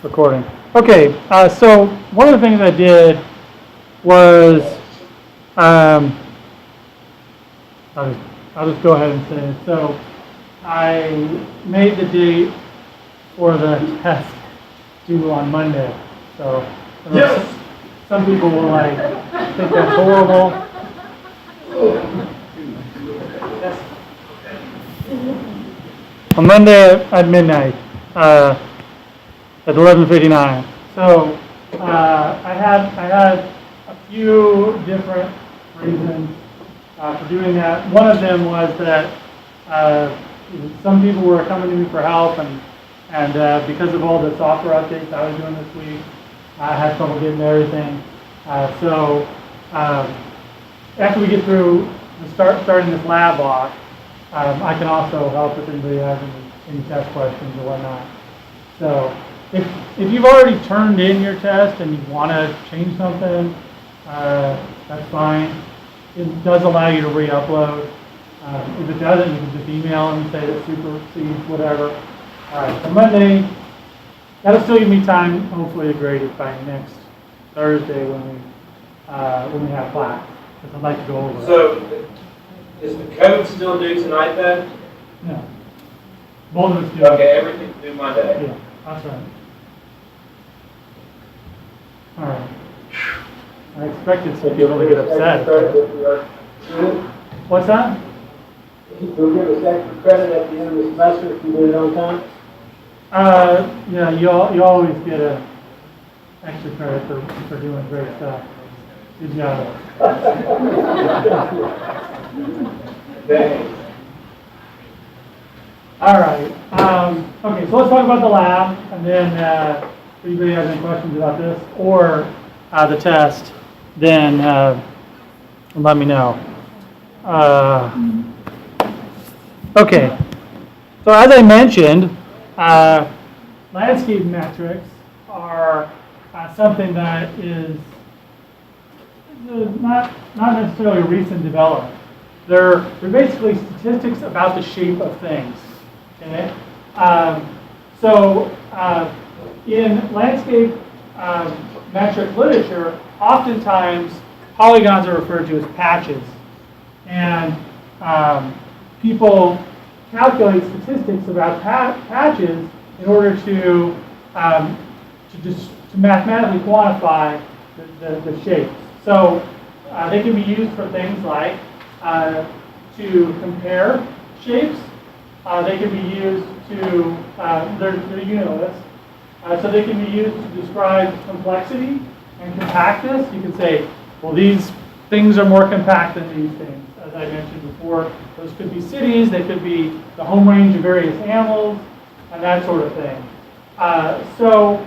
recording. Okay, so one of the things I did was, I'll just go ahead and say it. So I made the date for the test due on Monday. So Yes. some people will like think that's horrible. On Monday at midnight, at 11:59. So I had a few different reasons for doing that. One of them was that some people were coming to me for help, and because of all the software updates I was doing this week, I had trouble getting everything. So after we get through starting this lab off, I can also help if anybody has any test questions or whatnot. So if you've already turned in your test and you want to change something, that's fine. It does allow you to re-upload. If it doesn't, you can just email them and say that supersedes whatever. All right, so Monday, that'll still give me time, hopefully, to grade it by next Thursday when we have class, because I'd like to go over it. So, is the code still due tonight then? No. Both of us do. Okay, everything's due Monday. Yeah, that's right. All right. I expected some people to get upset. What's that? You'll give us extra credit at the end of the semester if you did it on time? Yeah, you always get a extra credit for doing great stuff. Good job. Thanks. All right. Okay, so let's talk about the lab, and then if anybody has any questions about this or the test, then let me know. Okay. So as I mentioned, landscape metrics are something that is not necessarily a recent development. They're basically statistics about the shape of things. Okay. So in landscape metric literature, oftentimes polygons are referred to as patches, and people calculate statistics about patches in order to mathematically quantify the shapes. So they can be used for things like to compare shapes. They can be used to, they're unitless. So they can be used to describe complexity and compactness. You can say, well, these things are more compact than these things. As I mentioned before, those could be cities, they could be the home range of various animals, and that sort of thing. So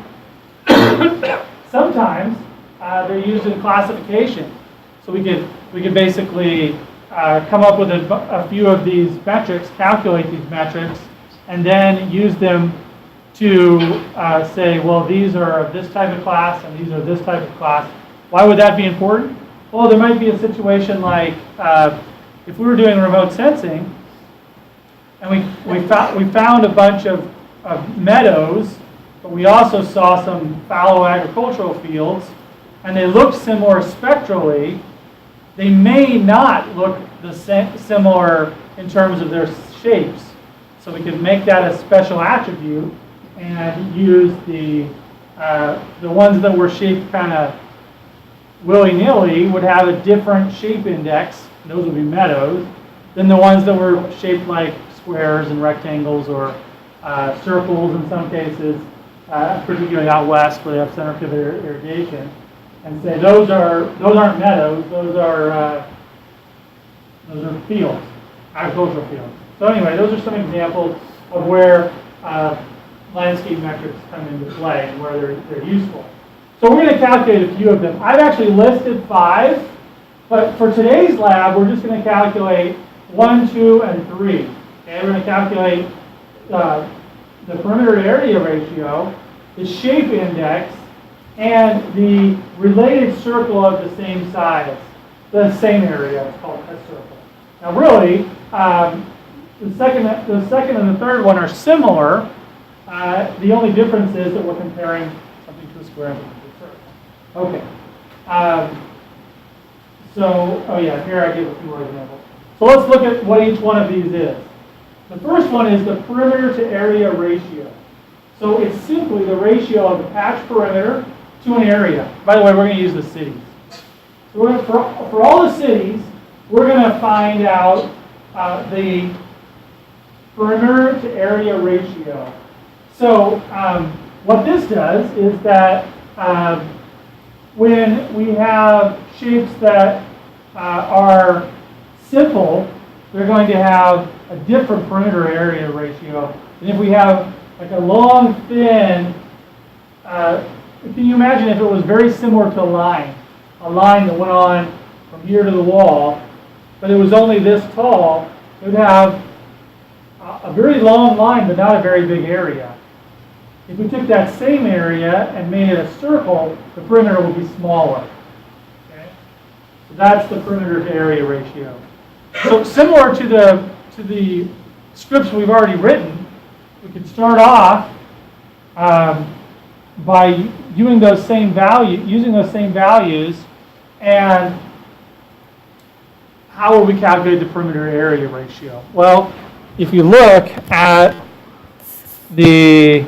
sometimes they're used in classification. So we could basically come up with a few of these metrics, calculate these metrics, and then use them to say, well, these are of this type of class and these are this type of class. Why would that be important? Well, there might be a situation like if we were doing remote sensing and we found a bunch of meadows, but we also saw some fallow agricultural fields, and they looked similar spectrally. They may not look similar in terms of their shapes. So we could make that a special attribute and use the ones that were shaped kind of willy-nilly would have a different shape index, those would be meadows, than the ones that were shaped like squares and rectangles or circles in some cases, particularly out west where they have center pivot irrigation, and say those aren't meadows, those are fields, agricultural fields. So anyway, those are some examples of where landscape metrics come into play and where they're useful. So we're going to calculate a few of them. I've actually listed 5, but for today's lab, we're just going to calculate 1, 2, and 3. Okay, we're going to calculate the perimeter area ratio, the shape index, and the related circle of the same size, the same area. It's called a circle. Now, really, the second and the third one are similar, The only difference is that we're comparing something to a square and something to a circle. Okay. Oh yeah, here I give a few more examples. So let's look at what each one of these is. The first one is the perimeter to area ratio. So it's simply the ratio of the patch perimeter to an area. By the way, we're going to use the cities. So we're gonna, for all the cities, we're going to find out the perimeter to area ratio. So what this does is that when we have shapes that are simple, they're going to have a different perimeter area ratio than if we have like a long, thin, can you imagine if it was very similar to a line that went on from here to the wall, but it was only this tall, it would have a very long line, but not a very big area. If we took that same area and made it a circle, the perimeter would be smaller. Okay? So that's the perimeter to area ratio. So similar to the scripts we've already written, we could start off by using those same values, and how will we calculate the perimeter area ratio? Well, if you look at the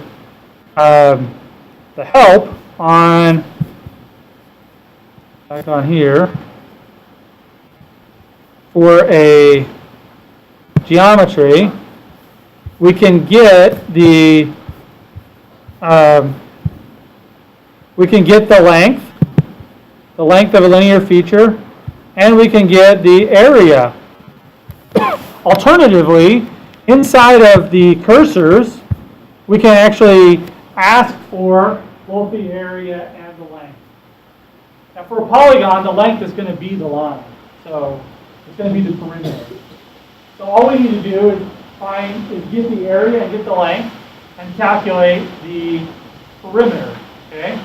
help on back on here for a geometry, we can get the length of a linear feature, and we can get the area. Alternatively, inside of the cursors, we can actually ask for both the area and the length. Now for a polygon, the length is going to be the line. So it's going to be the perimeter. So all we need to do is get the area and get the length and calculate the perimeter. Okay?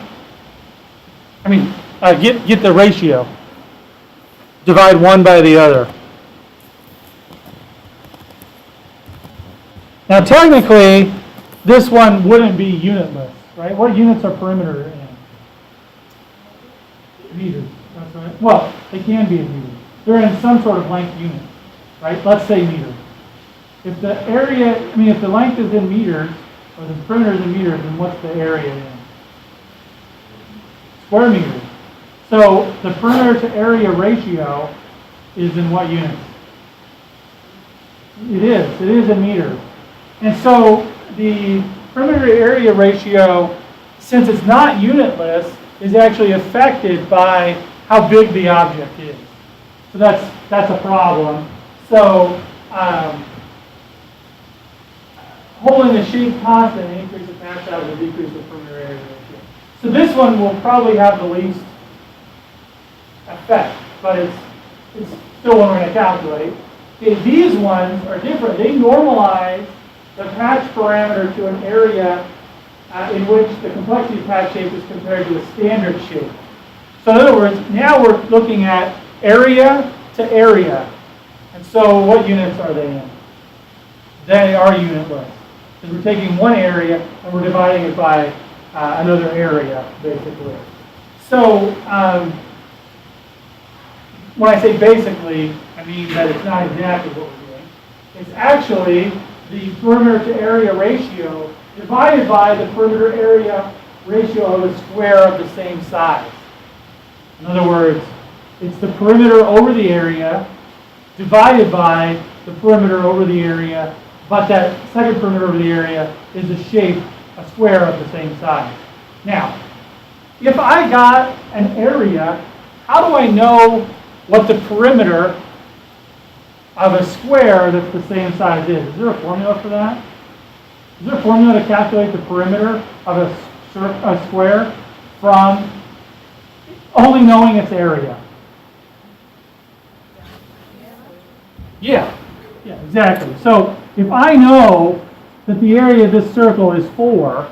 I mean, get the ratio. Divide one by the other. Now technically, this one wouldn't be unitless, right? What units are perimeter in? Meters. That's right. Well, they can be in meters. They're in some sort of length unit, right? Let's say meters. If the length is in meters, or the perimeter is in meters, then what's the area in? Square meters. So the perimeter to area ratio is in what units? It is in meters. And so the perimeter to area ratio, since it's not unitless, is actually affected by how big the object is. So that's a problem. So holding the shape constant and increase the patch size will decrease the perimeter area ratio. So this one will probably have the least effect, but it's still one we're going to calculate. Okay, these ones are different. They normalize the patch parameter to an area in which the complexity of patch shape is compared to a standard shape. So in other words, now we're looking at area to area. And so what units are they in? They are unitless. Because we're taking one area and we're dividing it by another area, basically. So when I say basically, I mean that it's not exactly what we're doing. It's actually the perimeter to area ratio divided by the perimeter area ratio of a square of the same size. In other words, it's the perimeter over the area divided by the perimeter over the area, but that second perimeter over the area is a shape, a square of the same size. Now, if I got an area, how do I know what the perimeter of a square that's the same size is? Is there a formula for that? Is there a formula to calculate the perimeter of a square from only knowing its area? Yeah, exactly. So if I know that the area of this circle is 4,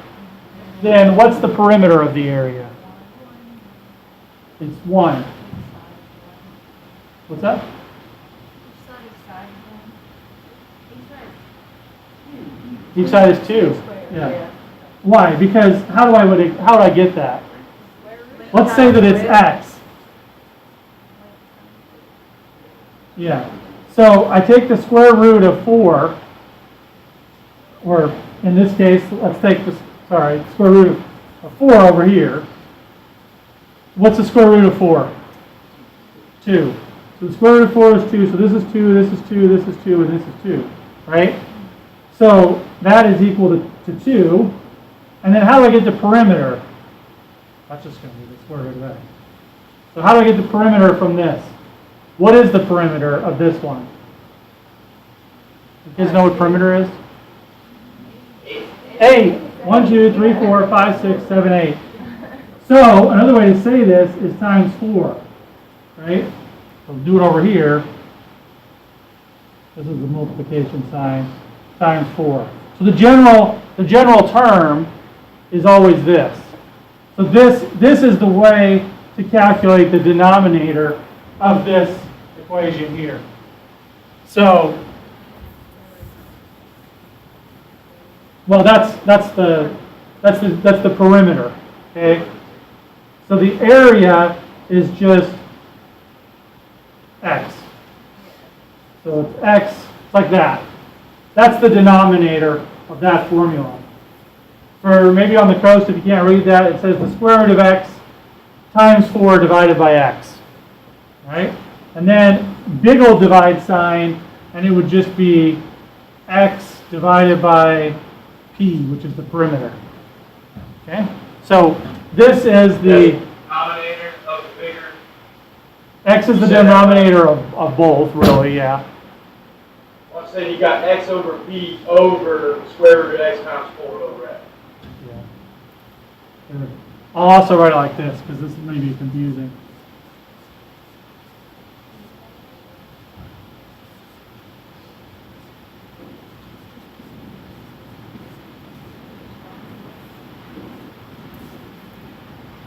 then what's the perimeter of the area? It's 1. What's that? Each side is 2. Yeah. Why? Because how do I get that? Let's say that it's x. Yeah. So I take the square root of 4, or in this case, let's take the square root of 4 over here. What's the square root of 4? 2. So the square root of 4 is 2, so this is 2, this is 2, this is 2, and this is 2, right? So that is equal to 2. And then how do I get the perimeter? That's just going to be the square root of x. So how do I get the perimeter from this? What is the perimeter of this one? You guys know what perimeter is? 8. 1, 2, 3, 4, 5, 6, 7, 8. So another way to say this is times 4, right? So do it over here. This is the multiplication sign, times 4. So the general term is always this. So this is the way to calculate the denominator of this equation here. So, well, that's the perimeter. Okay. So the area is just x. So it's x, it's like that. That's the denominator of that formula. For maybe on the coast, if you can't read that, it says the square root of x times 4 divided by x. Right? And then big old divide sign, and it would just be x divided by p, which is the perimeter. Okay? So this is the Denominator of the bigger. x is the denominator of both, really, yeah. Let's say you got x over p over square root of x times 4 over x. Yeah. I'll also write it like this because this may be confusing.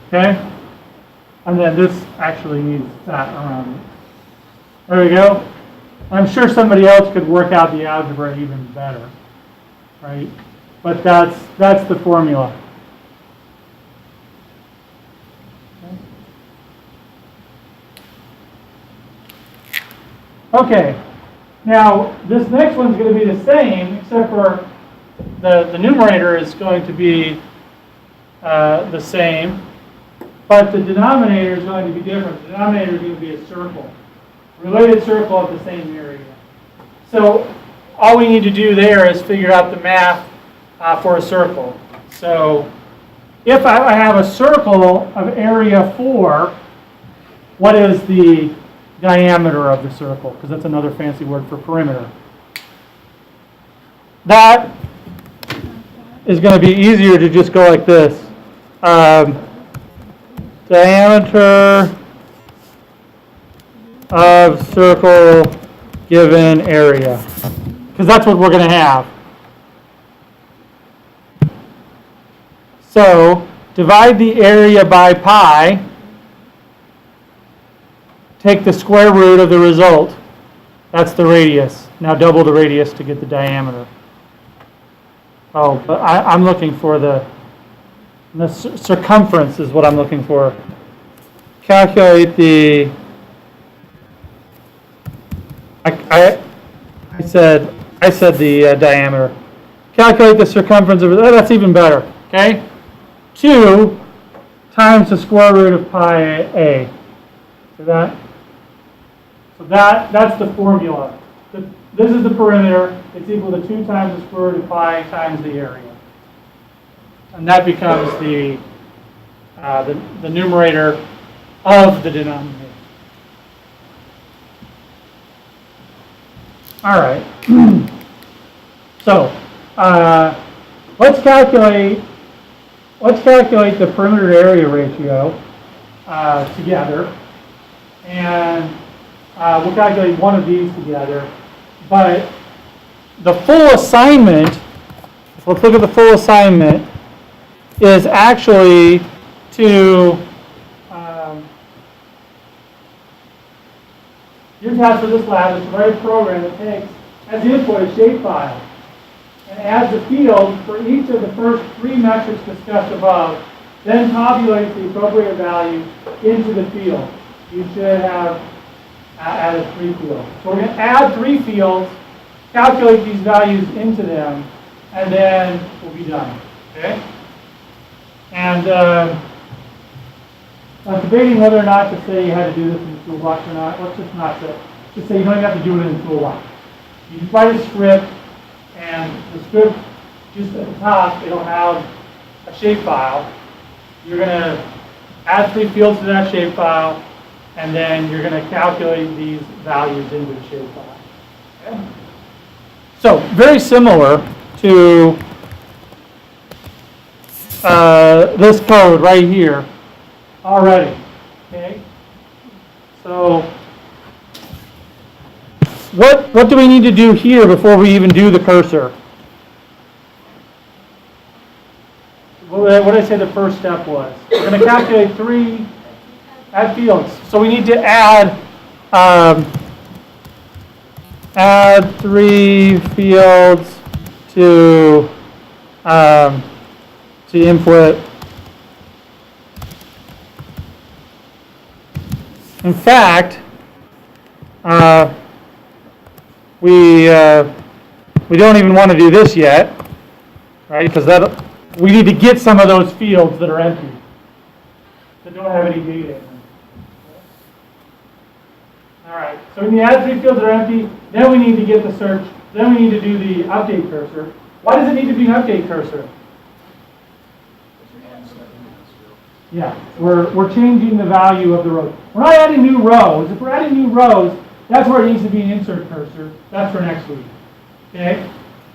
Okay? And then this actually needs that around it. There we go. I'm sure somebody else could work out the algebra even better, right? But that's the formula. Okay. Now, this next one's going to be the same, except for the numerator is going to be the same, but the denominator is going to be different. The denominator is going to be a circle. Related circle of the same area. So all we need to do there is figure out the math for a circle. So if I have a circle of area 4, what is the diameter of the circle? Because that's another fancy word for perimeter. That is going to be easier to just go like this. Diameter of circle given area, because that's what we're going to have. So divide the area by pi, take the square root of the result, that's the radius. Now double the radius to get the diameter. Oh, but I'm looking for the circumference is what I'm looking for. Calculate the I said the diameter. Calculate the circumference of it. Oh, that's even better. Okay? 2 times the square root of pi a. See that? So that's the formula. This is the perimeter. It's equal to 2 times the square root of pi times the area. And that becomes the numerator of the denominator. All right. So let's calculate the perimeter area ratio together, and we'll calculate one of these together. But the full assignment, let's look at the full assignment, is actually to your task for this lab is to write a program that takes as input a shapefile. and adds a field for each of the first 3 metrics discussed above, then tabulates the appropriate value into the field. You should have added 3 fields. So we're going to add 3 fields, calculate these values into them, and then we'll be done. Okay? And I'm debating whether or not to say you had to do this in the toolbox or not. Let's just not say. Just say you don't even have to do it in the toolbox. You just write a script, and the script, just at the top, it'll have a shapefile. You're going to add 3 fields to that shapefile, and then you're going to calculate these values into the shapefile. Okay? So, very similar to this code right here already. Okay? So, what do we need to do here before we even do the cursor? What did I say the first step was? We're going to calculate 3 add fields. So we need to add 3 fields to input. In fact, we don't even want to do this yet, right? Because we need to get some of those fields that are empty, that don't have any data in them. All right, so we need to add 3 fields that are empty. Then we need to get the search. Then we need to do the update cursor. Why does it need to be an update cursor? Yeah, we're changing the value of the rows. We're not adding new rows. If we're adding new rows, that's where it needs to be an insert cursor. That's for next week. Okay?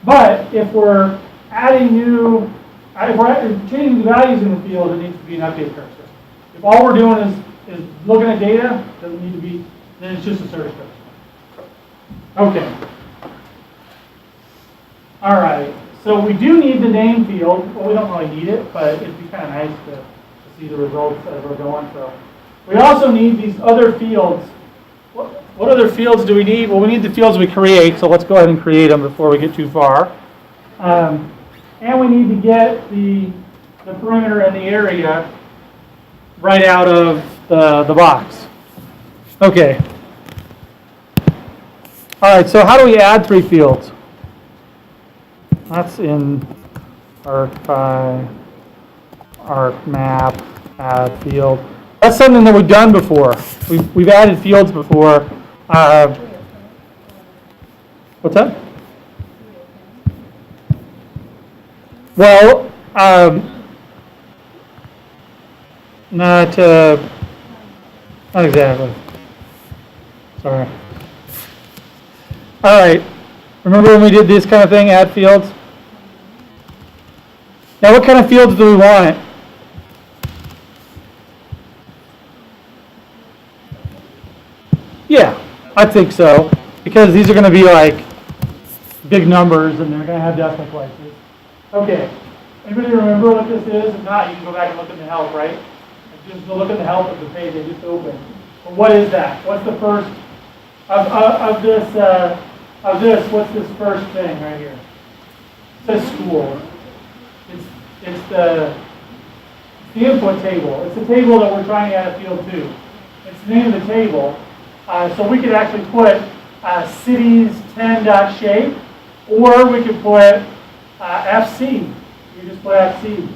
But if we're adding new, if we're changing the values in the field, it needs to be an update cursor. If all we're doing is looking at data, it doesn't need to be, then it's just a search cursor. Okay. All right. So we do need the name field. Well, we don't really need it, but it'd be kind of nice to see the results as we're going. So we also need these other fields. What other fields do we need? Well, we need the fields we create, so let's go ahead and create them before we get too far. And we need to get the perimeter and the area right out of the box. Okay. All right, so how do we add 3 fields? That's in ArcMap, add field. That's something that we've done before. We've added fields before. What's that? Well, not exactly. Sorry. All right. Remember when we did this kind of thing, add fields? Now, what kind of fields do we want? Yeah, I think so, because these are going to be like big numbers and they're going to have decimal places. Okay, anybody remember what this is? If not, you can go back and look at the help, right? Just go look at the help of the page they just opened. But what is that? What's the first of this? What's this first thing right here? It says school. It's the input table. It's the table that we're trying to add a field to. It's the name of the table. So we could actually put cities10.shape, or we could put FC. You just put FC.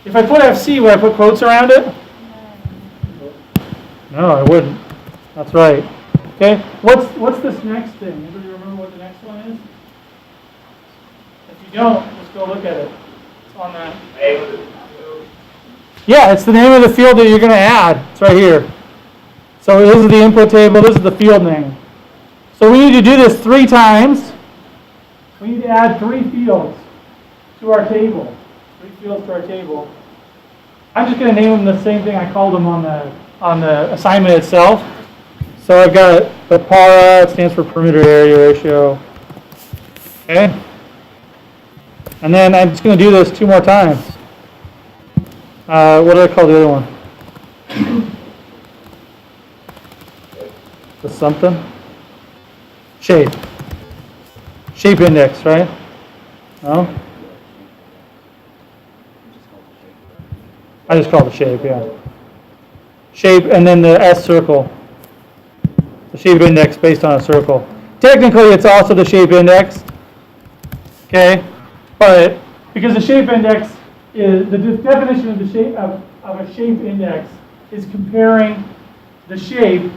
If I put FC, would I put quotes around it? No, I wouldn't. That's right. Okay. What's this next thing? Anybody remember what the next one is? If you don't, just go look at it. It's on that. Yeah, it's the name of the field that you're going to add. It's right here. So this is the input table. This is the field name. So we need to do this 3 times. We need to add 3 fields to our table. 3 fields to our table. I'm just going to name them the same thing I called them on the assignment itself. So I've got the PARA. It stands for perimeter area ratio. Okay. And then I'm just going to do this 2 more times. What do I call the other one? The something? Shape. Shape index, right? No? I just call it the shape, yeah. Shape and then the S circle. The shape index based on a circle. Technically, it's also the shape index. Okay? But because the shape index is, the definition of the shape of a shape index is comparing the shape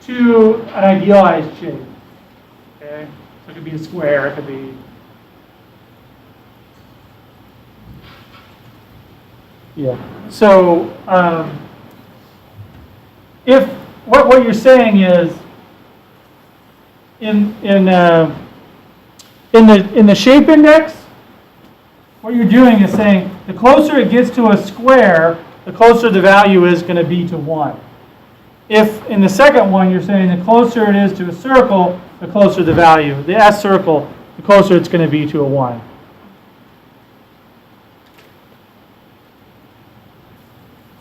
to an idealized shape. Okay? So it could be a square, it could be. Yeah. So if what you're saying is in the shape index, what you're doing is saying the closer it gets to a square, the closer the value is going to be to 1. If in the second one you're saying the closer it is to a circle, the closer the value. The S circle, the closer it's going to be to a 1.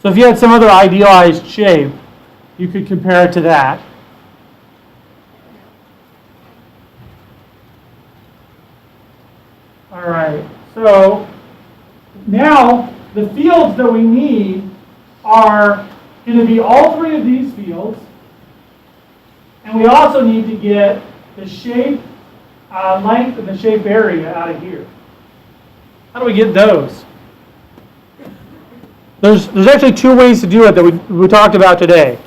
So if you had some other idealized shape, you could compare it to that. All right, so now the fields that we need are going to be all three of these fields, and we also need to get the shape length and the shape area out of here. How do we get those? There's actually two ways to do it that we talked about today.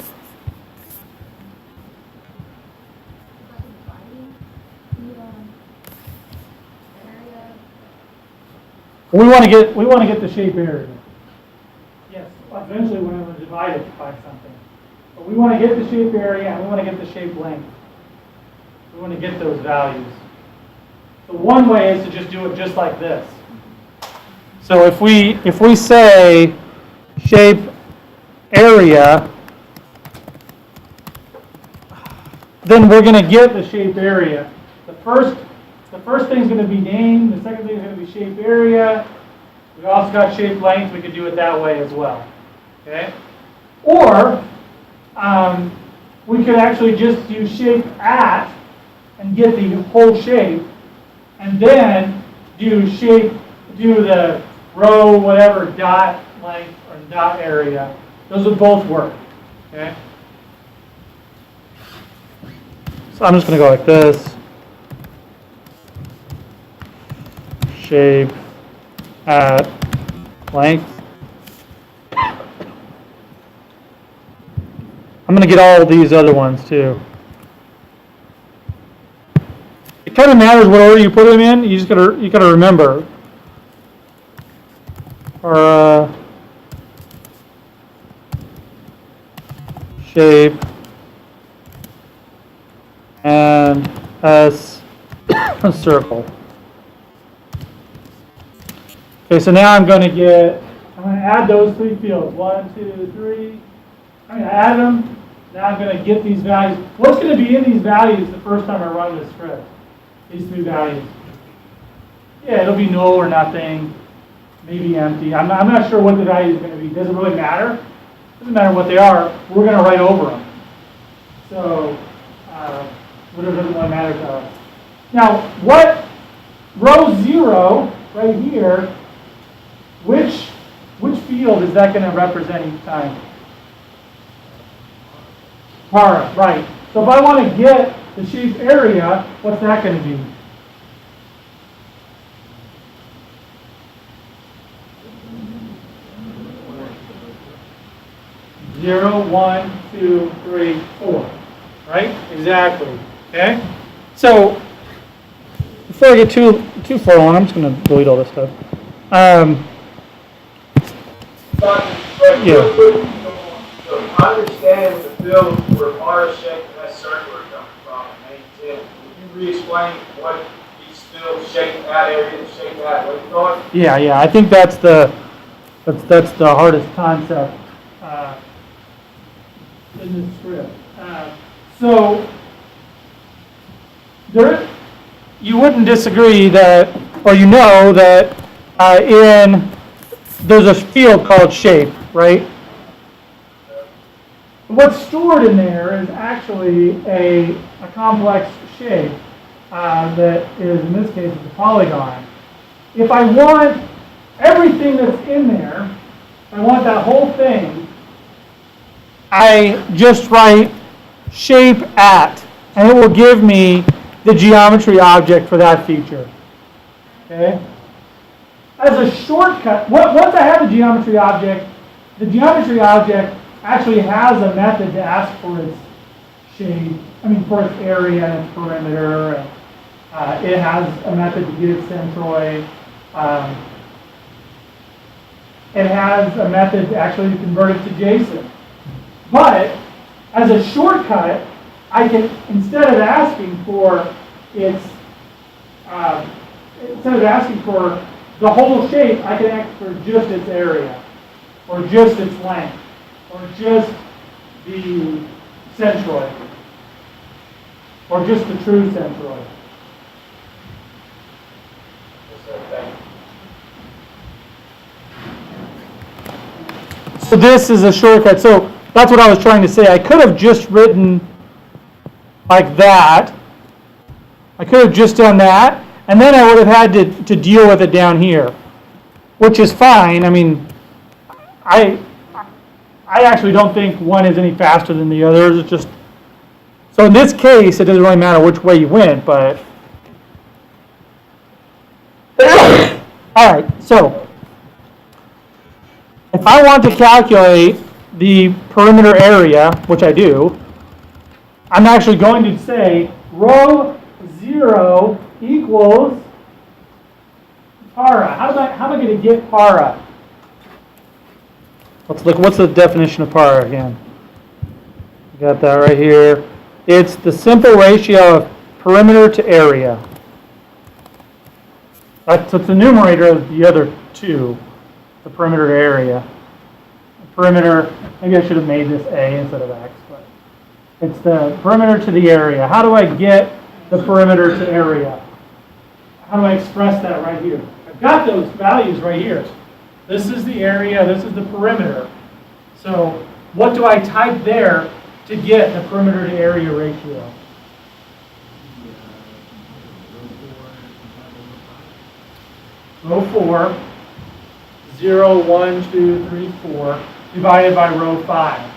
We want to get the shape area. Yes, eventually we're going to divide it by something. But we want to get the shape area and we want to get the shape length. We want to get those values. So one way is to just do it just like this. So if we say shape area, then we're going to get the shape area. The first thing is going to be name, the second thing is going to be shape area. We also got shape length, we could do it that way as well. Okay? Or we could actually just do shape at and get the whole shape, and then do the row, whatever, dot length or dot area. Those would both work. Okay? So I'm just going to go like this. Shape at length. I'm going to get all of these other ones too. It kind of matters what order you put them in. You gotta remember. Or shape and S circle. Okay, so now I'm going to add those three fields. 1, 2, 3. I'm going to add them. Now I'm going to get these values. What's going to be in these values the first time I run this script? These three values. Yeah, it'll be null or nothing, maybe empty. I'm not sure what the value is going to be. Does it really matter? It doesn't matter what they are. We're going to write over them. So, whatever doesn't really matter to us. Now, what row 0 right here, which field is that going to represent each time? Para, right. So if I want to get the shape area, what's that going to be? 0, 1, 2, 3, 4. Right? Exactly. Okay? So before I get too far on, I'm just going to delete all this stuff. Yeah. So I understand the field where R shape and S circle are coming from in main 10. Would you re-explain what each field shape at area and shape at what you thought? Yeah. I think that's the hardest concept in this script. So you wouldn't disagree that, or you know that there's a field called shape, right? What's stored in there is actually a complex shape that is, in this case, a polygon. if I want everything that's in there, if I want that whole thing, I just write shape at, and it will give me the geometry object for that feature. Okay? As a shortcut, once I have the geometry object actually has a method to ask for its shape, for its area and its perimeter. It has a method to get its centroid. It has a method to actually convert it to JSON. But as a shortcut, I can, instead of asking for the whole shape, I can ask for just its area, or just its length, or just the centroid, or just the true centroid. So this is a shortcut. So that's what I was trying to say. I could have just written like that. I could have just done that, and then I would have had to deal with it down here, which is fine. I actually don't think one is any faster than the others. It's just, so in this case, it doesn't really matter which way you went, but all right, so if I want to calculate the perimeter area, which I do, I'm actually going to say rho 0 equals para. How am I going to get para? Let's look, what's the definition of para again? Got that right here. It's the simple ratio of perimeter to area. So it's the numerator of the other two, the perimeter to area. The perimeter, maybe I should have made this A instead of X, but it's the perimeter to the area. How do I get the perimeter to area? How do I express that right here? I've got those values right here. This is the area, this is the perimeter. So what do I type there to get the perimeter to area ratio? Rho 4, 0, 1, 2, 3, 4, divided by rho 5.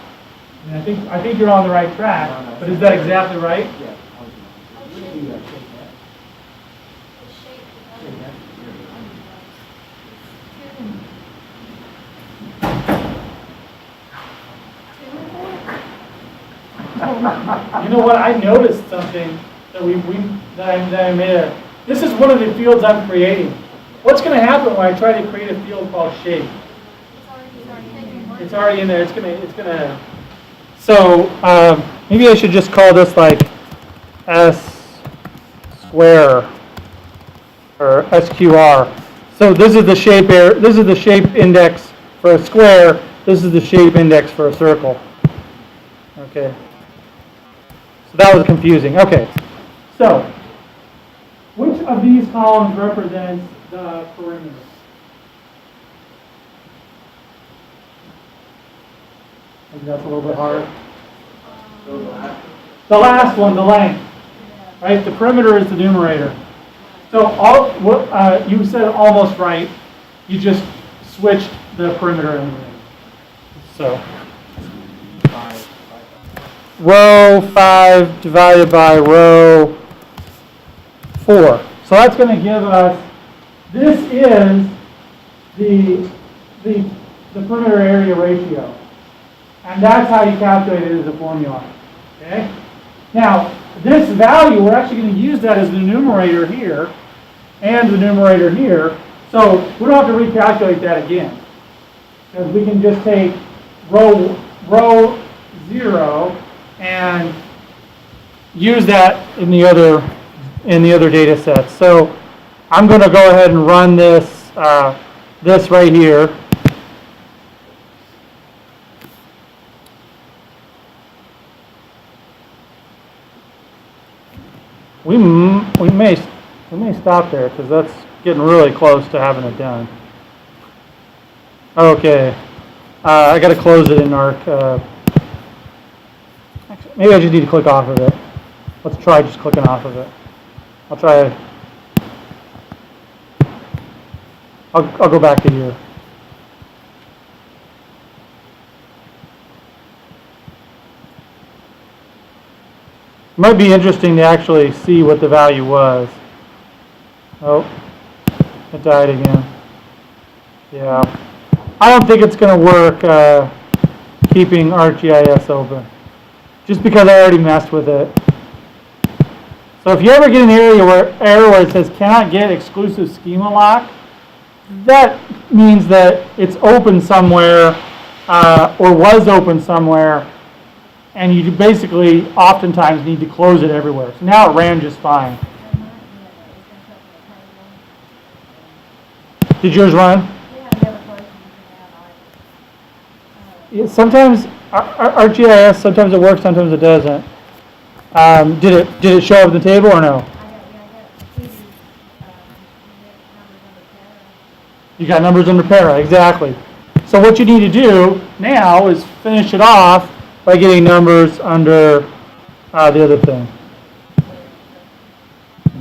And I think you're on the right track, but is that exactly right? You know what? I noticed something that I made. This is one of the fields I'm creating. What's going to happen when I try to create a field called shape? It's already in there. It's gonna. So maybe I should just call this like S square or SQR. So this is the shape This is the shape index for a square. This is the shape index for a circle. Okay. So that was confusing. Okay. So which of these columns represents the perimeter? Maybe that's a little bit hard. The last one, the length. Right? The perimeter is the numerator. So you said almost right. You just switched the perimeter and everything. So rho 5 divided by rho 4. So that's going to give us, this is the perimeter area ratio. And that's how you calculate it as a formula. Okay? Now, this value, we're actually going to use that as the numerator here and the numerator here. So we don't have to recalculate that again. Because we can just take rho 0 and use that in the other data sets. So I'm going to go ahead and run this this right here. We may stop there because that's getting really close to having it done. Okay, I got to close it in ARC. Maybe I just need to click off of it. Let's try just clicking off of it. I'll try it. I'll go back to here. Might be interesting to actually see what the value was. Oh, it died again. Yeah. I don't think it's going to work keeping ArcGIS open. Just because I already messed with it. So if you ever get an error where it says cannot get exclusive schema lock, that means that it's open somewhere or was open somewhere, and you basically oftentimes need to close it everywhere. So now it ran just fine. Did yours run? Yeah, sometimes ArcGIS, sometimes it works, sometimes it doesn't. Did it show up in the table or no? You got numbers under para, exactly. So what you need to do now is finish it off by getting numbers under the other thing.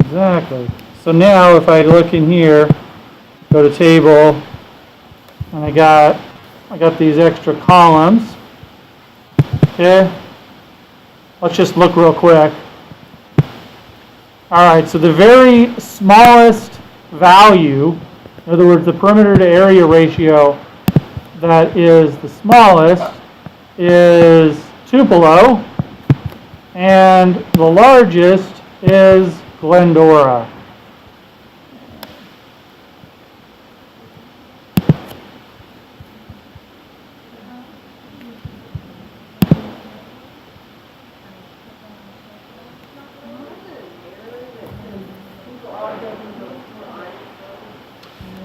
Exactly. So now if I look in here, go to table, and I got these extra columns. Okay. Let's just look real quick. All right, so the very smallest value, in other words, the perimeter to area ratio that is the smallest is Tupelo, and the largest is Glendora.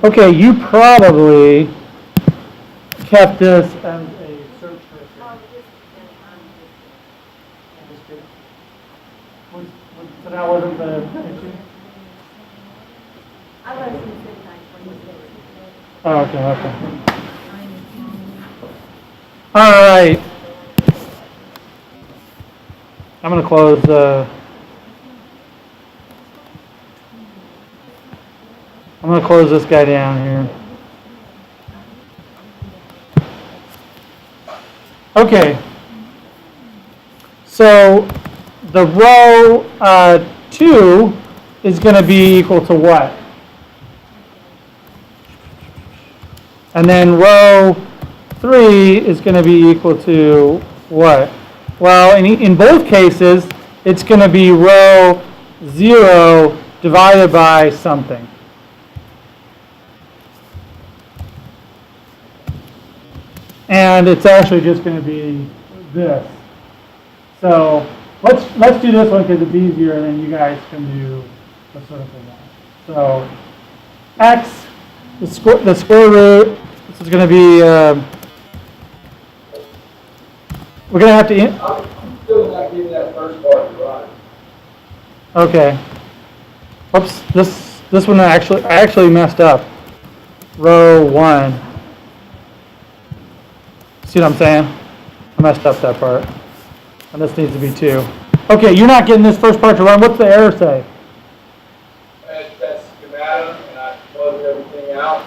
Okay, you probably kept this as a search history. So that wasn't the issue? Oh, okay. All right. I'm going to close I'm going to close this guy down here. Okay. So the row 2 is going to be equal to what? And then row 3 is going to be equal to what? Well, in both cases, it's going to be row 0 divided by something. And it's actually just going to be this. So let's do this one because it's easier, and then you guys can do the sort of thing. So x, the square root. This is going to be. We're going to have to. I'm still not getting that first part right. Okay. Oops. This one I actually messed up. Row 1. See what I'm saying? I messed up that part. And this needs to be 2. Okay, you're not getting this first part to run. What's the error say? That's schematic, and I closed everything out.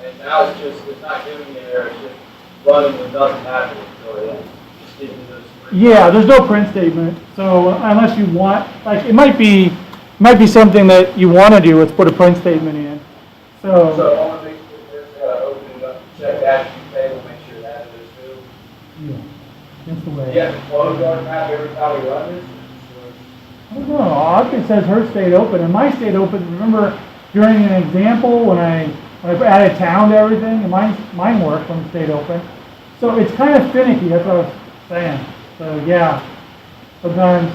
And now it's not giving me an error, it's just running with nothing happening. So it's just giving me those three. Yeah, there's no print statement. So unless you want, like it might be something that you want to do, let's put a print statement in. So I want to make sure open it up, check that table, make sure that is too. Yeah, that's the way. You have to close our map every time we run this? I don't know. It says her stayed open, and my stayed open. Remember during an example when I added town to everything, and mine worked when it stayed open. So it's kind of finicky. That's what I was saying. So yeah, sometimes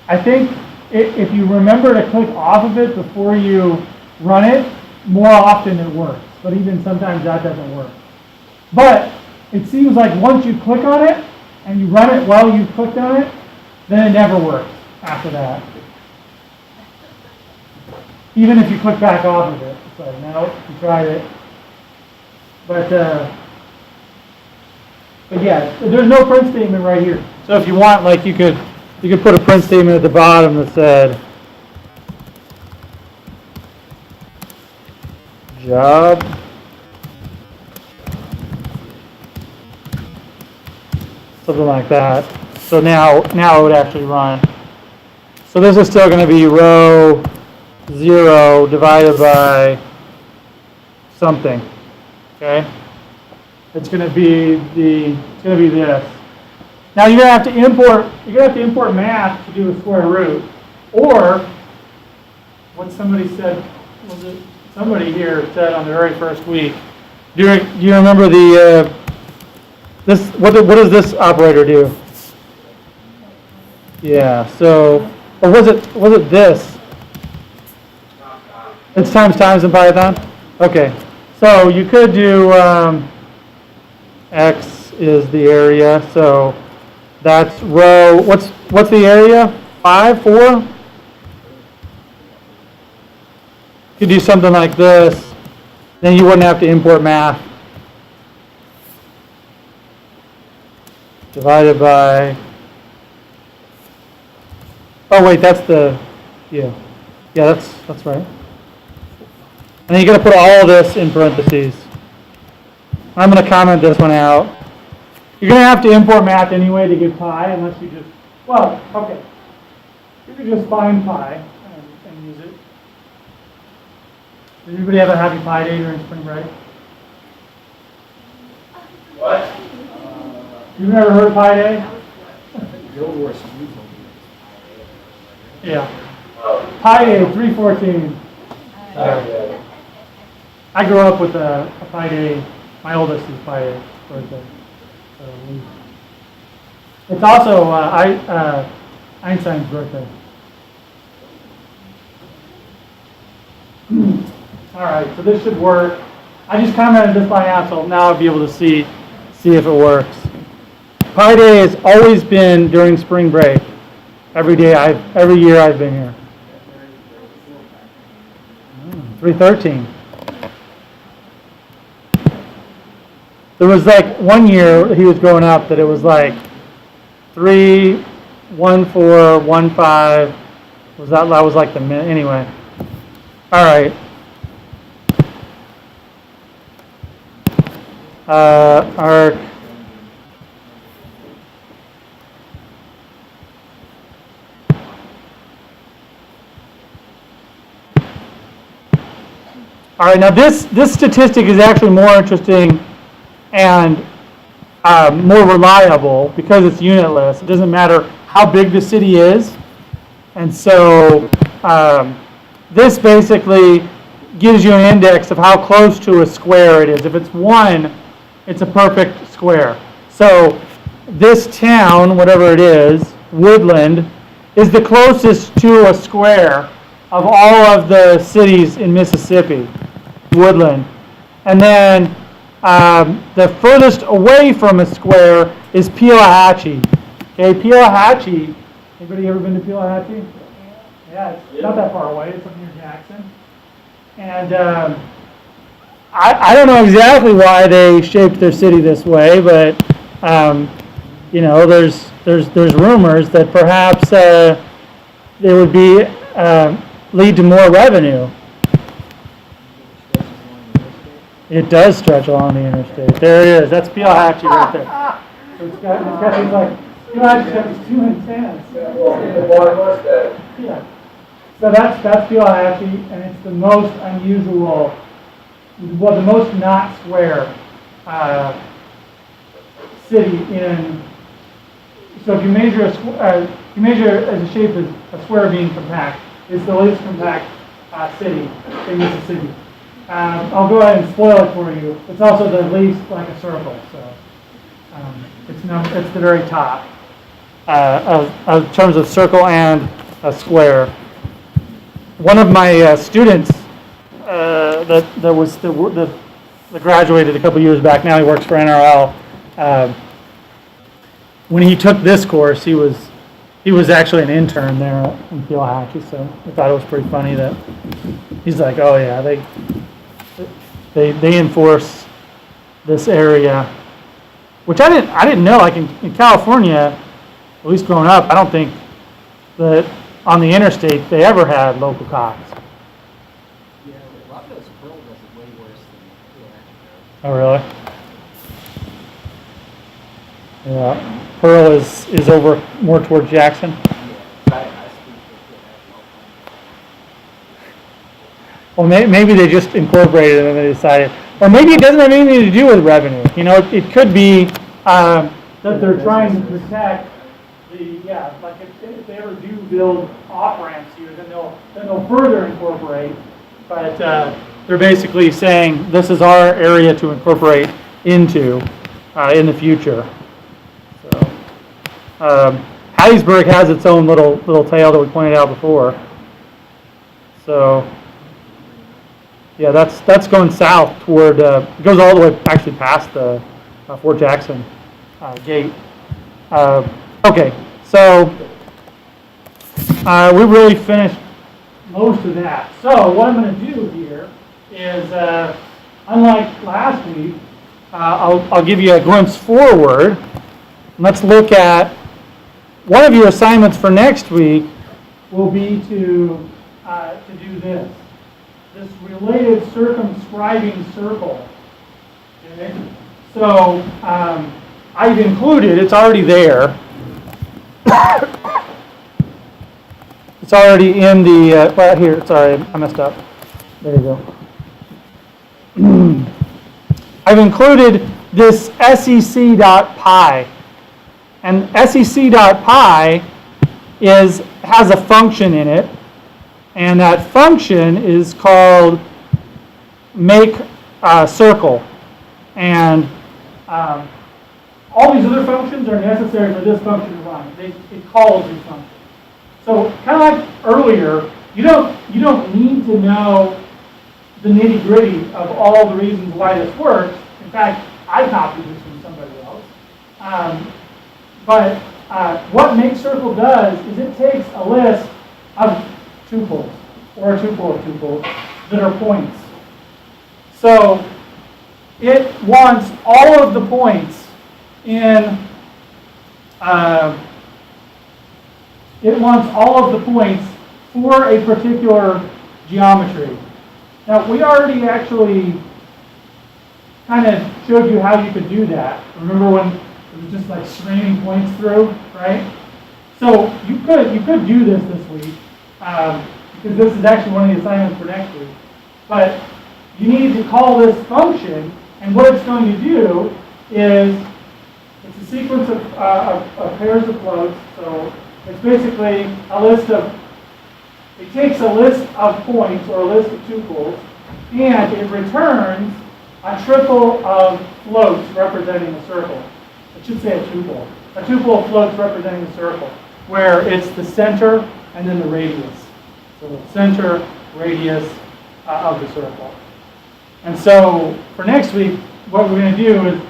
I think if you remember to click off of it before you run it, more often it works. But even sometimes that doesn't work. But it seems like once you click on it and you run it while you clicked on it, then it never works after that. Even if you click back off of it. It's like, no, you tried it. But yeah, there's no print statement right here. So if you want, like you could put a print statement at the bottom that said, job. Something like that. So now it would actually run. So this is still going to be row 0 divided by something. Okay? It's going to be this. Now you're going to have to import math to do a square root, or what somebody said, was it somebody here said on the very first week? Do you remember the what does this operator do? Yeah. So, or was it this? It's times in Python. Okay. So you could do x is the area. So that's row. What's the area? 5, 4. You could do something like this. Then you wouldn't have to import math. Divided by. Oh wait, that's the. Yeah, that's right. And then you got to put all of this in parentheses. I'm going to comment this one out. You're going to have to import math anyway to get pi, unless you just, well, okay. You could just find pi and use it. Did anybody have a happy Pi Day during spring break? What? You've never heard of Pi Day? Yeah. Pi Day 314. I grew up with a Pi Day. My oldest is Pi Day birthday. So it's also Einstein's birthday. All right, so this should work. I just commented this line out, so now I'll be able to see if it works. Pi Day has always been during spring break. Every year I've been here. 313. There was like one year he was growing up that it was like 3, 1, 4, 1, 5. That was like the minute anyway. All right. Arc. All right, now this statistic is actually more interesting and more reliable because it's unitless. It doesn't matter how big the city is. And so this basically gives you an index of how close to a square it is. If it's 1, it's a perfect square. So this town, whatever it is, Woodland, is the closest to a square of all of the cities in Mississippi. Woodland. And then the furthest away from a square is Pelahatchie. Okay, Pelahatchie. Anybody ever been to Pelahatchie? Yeah, it's not that far away. It's up near Jackson. And I don't know exactly why they shaped their city this way, but you know, there's rumors that perhaps it would be lead to more revenue. It does stretch along the interstate. There it is. That's Pelahatchie right there. So it's got these like, Pelahatchie's got these 2 antennas. Yeah. So that's Pelahatchie, and it's the most unusual, well, the most not square city in. So if you measure as a shape as a square being compact, it's the least compact city in Mississippi. I'll go ahead and spoil it for you. It's also the least like a circle, so it's the very top in terms of circle and a square. One of my students that graduated a couple years back. Now he works for NRL. When he took this course, he was actually an intern there in Pelahatchie, so I thought it was pretty funny that he's like, oh yeah, they enforce this area, which I didn't know. Like in California, at least growing up, I don't think that on the interstate they ever had local cops. Yeah, Los Angeles Pearl does it way worse. Oh, really? Yeah. Pearl is over more toward Jackson. Well, maybe they just incorporated it and then they decided, or maybe it doesn't have anything to do with revenue. You know, it could be that they're trying to protect like if they ever do build off-ramps here, then they'll further incorporate. But they're basically saying this is our area to incorporate into in the future. So Hattiesburg has its own little tail that we pointed out before. So. Yeah, that's going south toward, it goes all the way actually past the Fort Jackson gate. Okay, so we really finished most of that. So what I'm going to do here is, unlike last week, I'll give you a glimpse forward. Let's look at one of your assignments for next week will be to do this. This related circumscribing circle. Okay? So I've included, it's already there. It's already in the, well here, sorry, I messed up. There you go. I've included this sec.pi. And sec.pi has a function in it. And that function is called make circle. And all these other functions are necessary for this function to run. It calls these functions. So kind of like earlier, you don't need to know the nitty-gritty of all the reasons why this works. In fact, I copied this from somebody else. But what make circle does is it takes a list of tuples, or a tuple of tuples, that are points. So it wants all of the points in, for a particular geometry. Now we already actually kind of showed you how you could do that. Remember when it was just like streaming points through, right? So you could do this week. Because this is actually one of the assignments for next week. But you need to call this function, and what it's going to do is, it's a sequence of pairs of floats. So it's basically a list of, it takes a list of points, or a list of tuples, and it returns a triple of floats representing a circle. It should say a tuple. A tuple of floats representing a circle, where it's the center and then the radius. So the center, radius of the circle. And so for next week, what we're going to do is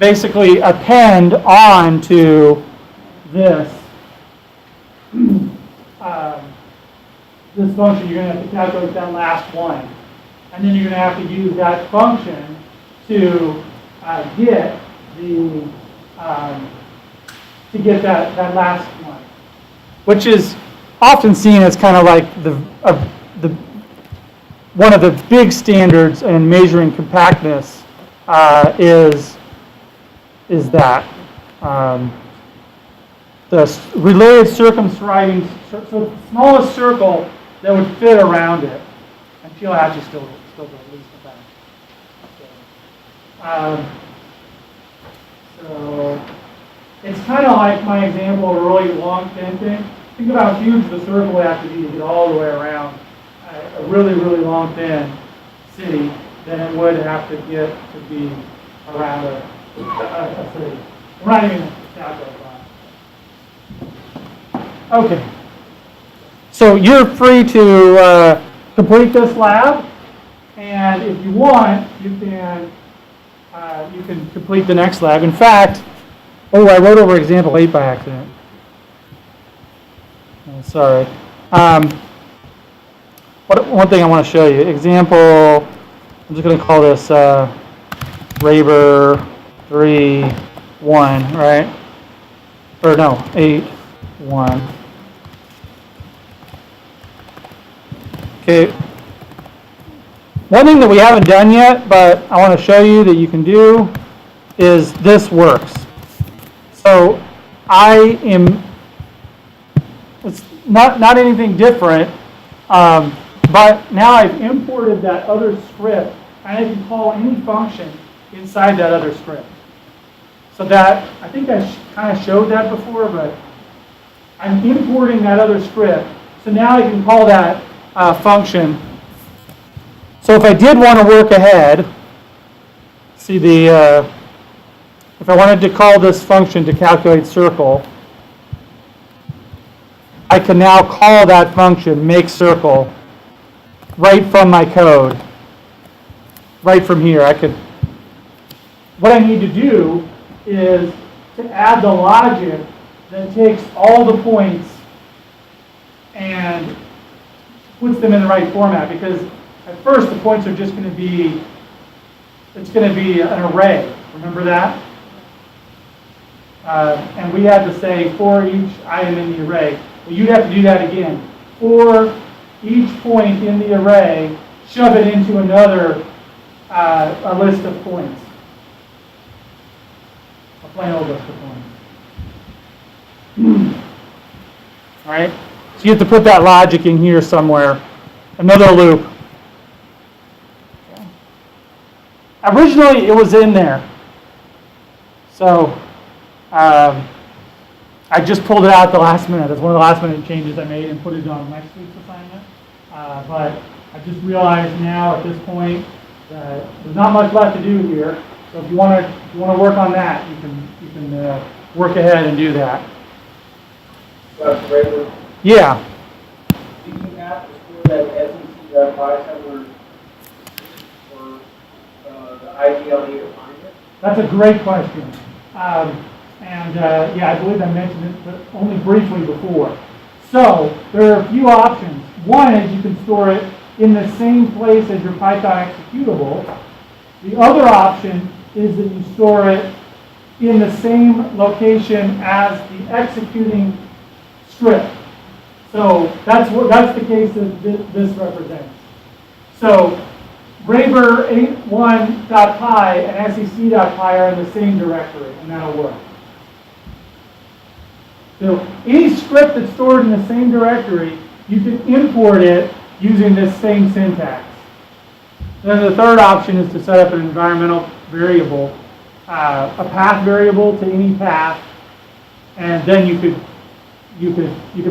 basically append on to this this function. You're going to have to calculate that last one. And then you're going to have to use that function to get that last one, which is often seen as kind of like the one of the big standards in measuring compactness is that the related circumscribing, so the smallest circle that would fit around it. And Peel actually still does at least the back. So it's kind of like my example of a really long thin thing. Think about how huge the circle would have to be to get all the way around a really, really long thin city than it would have to get to be around a city. We're not even calculating that. Okay. So you're free to complete this lab, and if you want, you can complete the next lab. In fact, I wrote over example 8 by accident. Sorry. One thing I want to show you. Example, I'm just going to call this Raber 3, 1, right? Or no, 8, 1. Okay. One thing that we haven't done yet, but I want to show you that you can do, is this works. So it's not anything different, but now I've imported that other script, and I can call any function inside that other script. So that, I think I kind of showed that before, but I'm importing that other script. So now I can call that function. So if I did want to work ahead, see if I wanted to call this function to calculate circle, I can now call that function, make circle, right from my code, right from here. What I need to do is to add the logic that takes all the points and puts them in the right format, because at first the points are just going to be, it's going to be an array. Remember that? And we had to say for each item in the array. Well, you'd have to do that again. For each point in the array, shove it into another a list of points. A plain old list of points. All right? So you have to put that logic in here somewhere. Another loop. Okay. Originally, it was in there. So I just pulled it out at the last minute. That's one of the last minute changes I made and put it on next week's assignment. But I just realized now at this point that there's not much left to do here. So if you want to work on that, you can work ahead and do that. Yeah. Do you have to store that SEC.py somewhere for the IDLE to find it? That's a great question. Yeah, I believe I mentioned it, but only briefly before. So there are a few options. One is you can store it in the same place as your Python executable. The other option is that you store it in the same location as the executing script. So that's the case that this represents. So Raver 81.py and sec.py are in the same directory, and that'll work. So any script that's stored in the same directory, you can import it using this same syntax. Then the third option is to set up an environmental variable, a path variable to any path, and then you could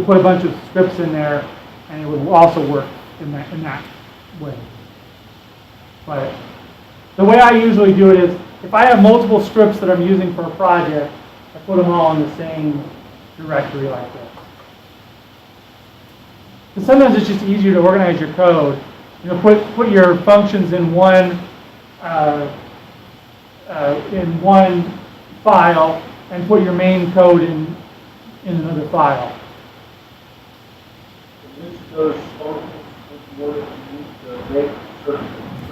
put a bunch of scripts in there, and it would also work in that way. But the way I usually do it is, if I have multiple scripts that I'm using for a project, I put them all in the same directory like this. Because sometimes it's just easier to organize your code. You know, put your functions in one file, and put your main code in another file.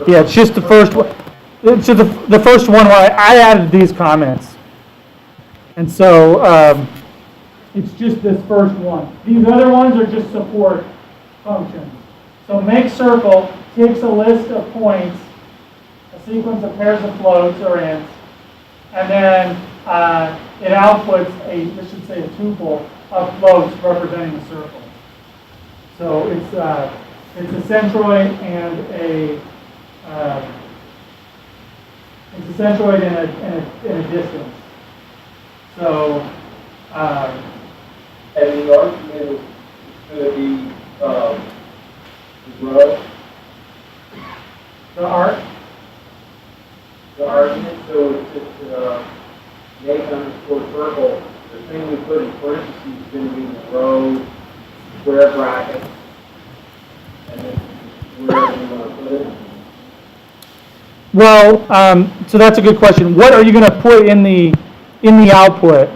Yeah, it's just the first one. It's just the first one where I added these comments, and so it's just this first one. These other ones are just support functions. So make circle takes a list of points, a sequence of pairs of floats or ints, and then it outputs this should say a tuple of floats representing a circle. So it's a centroid and a distance. So and the argument is going to be row. The argument, so it's make underscore circle. The thing we put in parentheses is going to be the row, square bracket, and then wherever you want to put it. Well, so that's a good question. What are you going to put in the output?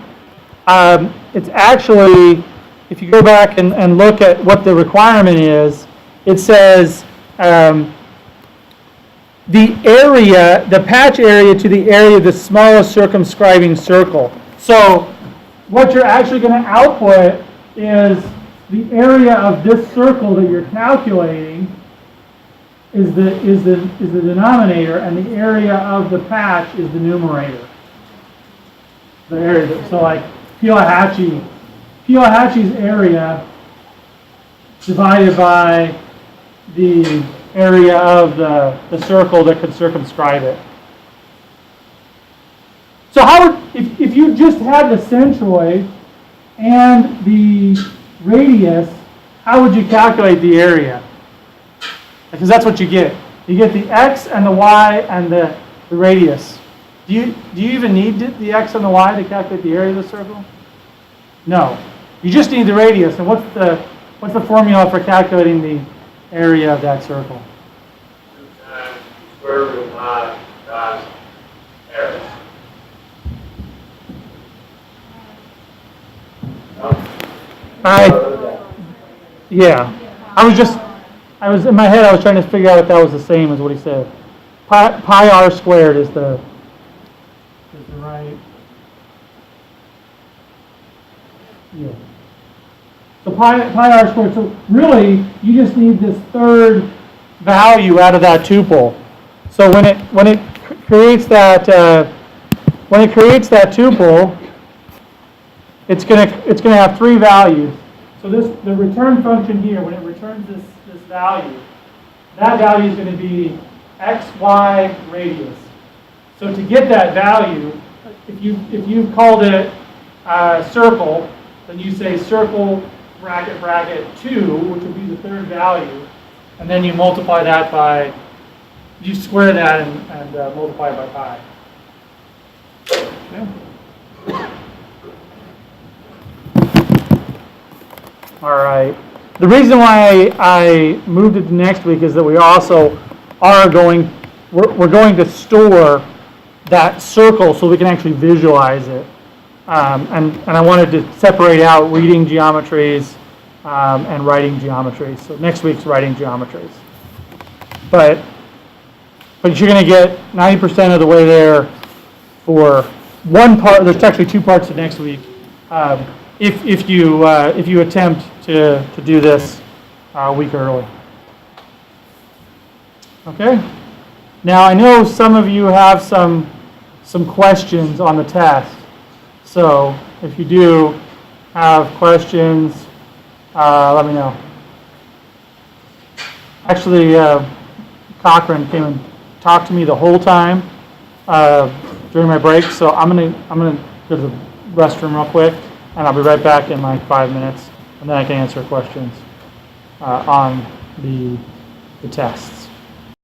It's actually, if you go back and look at what the requirement is, it says the patch area to the area of the smallest circumscribing circle. So what you're actually going to output is the area of this circle that you're calculating is the denominator, and the area of the patch is the numerator. The area, so like Pelahatchie's area divided by the area of the circle that could circumscribe it. So how would, if you just had the centroid and the radius, how would you calculate the area? Because that's what you get. You get the x and the y and the radius. Do you even need the x and the y to calculate the area of the circle? No. You just need the radius. And what's the formula for calculating the area of that circle? 2 times square root of pi times area. Yeah. I was in my head, I was trying to figure out if that was the same as what he said. Pi r squared is the right. Yeah. So pi r squared. So really, you just need this third value out of that tuple. So when it creates that tuple, it's gonna have 3 values. So the return function here, when it returns this value, that value is going to be x, y, radius. So to get that value, if you've called it circle, then you say circle bracket bracket 2, which would be the third value, and then you multiply that by, you square that and multiply it by pi. Okay. All right. The reason why I moved it to next week is that we also are going to store that circle so we can actually visualize it. And I wanted to separate out reading geometries and writing geometries. So next week's writing geometries. But you're going to get 90% of the way there for one part. There's actually 2 parts to next week. If you attempt to do this a week early. Okay. Now I know some of you have some questions on the test. So if you do have questions, let me know. Actually, Cochran came and talked to me the whole time during my break. So I'm gonna go to the restroom real quick, and I'll be right back in like 5 minutes, and then I can answer questions on the tests.